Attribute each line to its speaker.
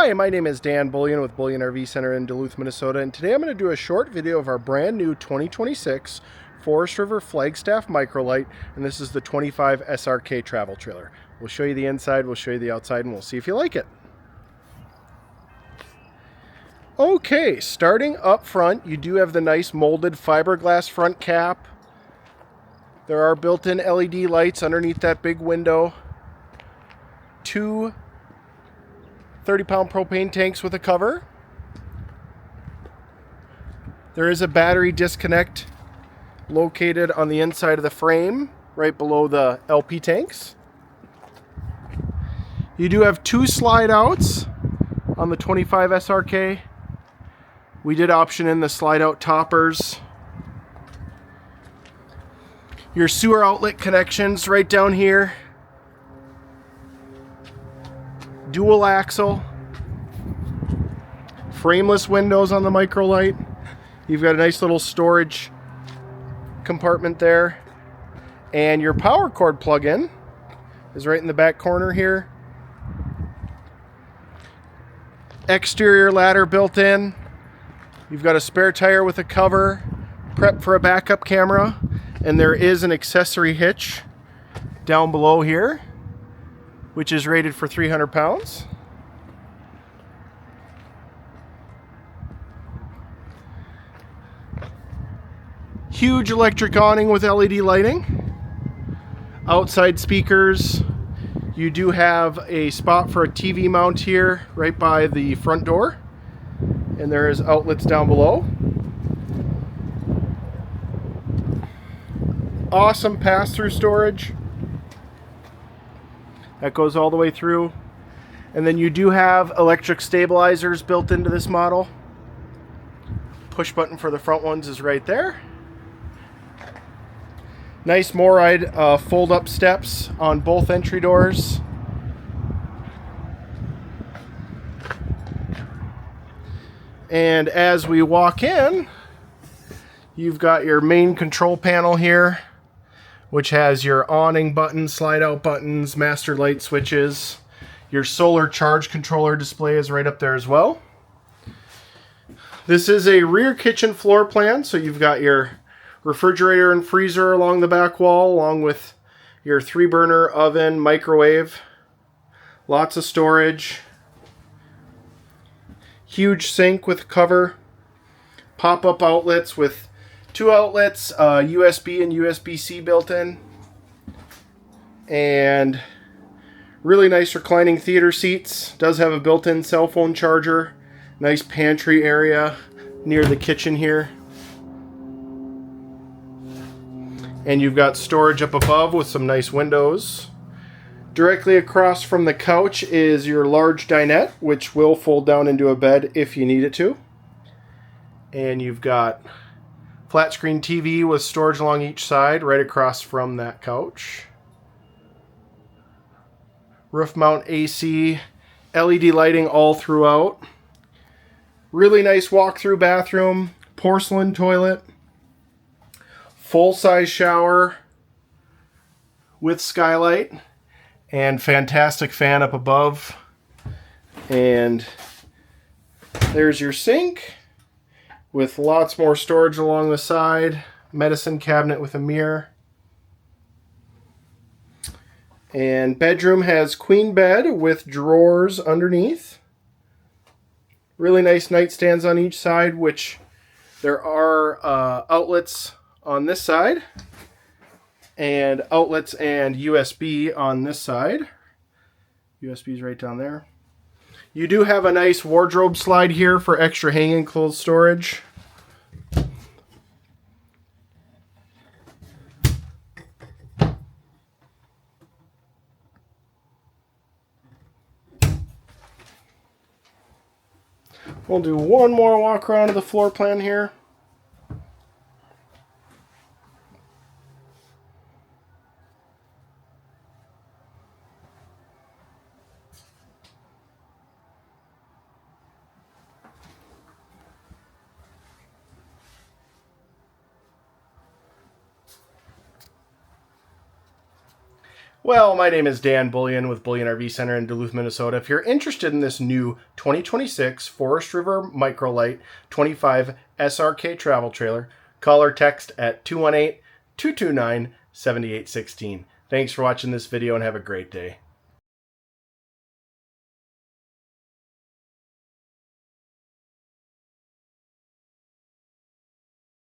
Speaker 1: Hi, my name is Dan Bullion with Bullion RV Center in Duluth, Minnesota, and today I'm going to do a short video of our brand new 2026 Forest River Flagstaff Microlite, and this is the 25SRK travel trailer. We'll show you the inside, we'll show you the outside, and we'll see if you like it. Okay, starting up front, you do have the nice molded fiberglass front cap. There are built-in LED lights underneath that big window. Two 30-pound propane tanks with a cover. There is a battery disconnect located on the inside of the frame, right below the LP tanks. You do have two slide outs on the 25SRK. We did option in the slide out toppers. Your sewer outlet connections right down here. Dual axle, frameless windows on the Microlite. You've got a nice little storage compartment there, and your power cord plug-in is right in the back corner here. Exterior ladder built in. You've got a spare tire with a cover, prep for a backup camera, and there is an accessory hitch down below here, which is rated for 300 pounds. Huge electric awning with LED lighting. Outside speakers. You do have a spot for a TV mount here right by the front door. And there is outlets down below. Awesome pass-through storage. That goes all the way through. And then you do have electric stabilizers built into this model. Push button for the front ones is right there. Nice MORryde fold-up steps on both entry doors. And as we walk in, you've got your main control panel here, which has your awning buttons, slide out buttons, master light switches. Your solar charge controller display is right up there as well. This is a rear kitchen floor plan, so you've got your refrigerator and freezer along the back wall, along with your 3-burner oven, microwave. Lots of storage. Huge sink with cover. Pop-up outlets with 2 outlets, USB and USB-C built in, and really nice reclining theater seats. Does have a built-in cell phone charger. Nice pantry area near the kitchen here. And you've got storage up above with some nice windows. Directly across from the couch is your large dinette, which will fold down into a bed if you need it to. And you've got flat screen TV with storage along each side, right across from that couch. Roof mount AC, LED lighting all throughout. Really nice walk-through bathroom, porcelain toilet, full-size shower with skylight, and fantastic fan up above. And there's your sink, with lots more storage along the side, medicine cabinet with a mirror. And bedroom has queen bed with drawers underneath. Really nice nightstands on each side, which there are outlets on this side, and outlets and USB on this side. USB is right down there. You do have a nice wardrobe slide here for extra hanging clothes storage. We'll do one more walk around to the floor plan here. Well, my name is Dan Bullion with Bullion RV Center in Duluth, Minnesota. If you're interested in this new 2026 Forest River Microlite 25 SRK travel trailer, call or text at 218-229-7816. Thanks for watching this video and have a great day.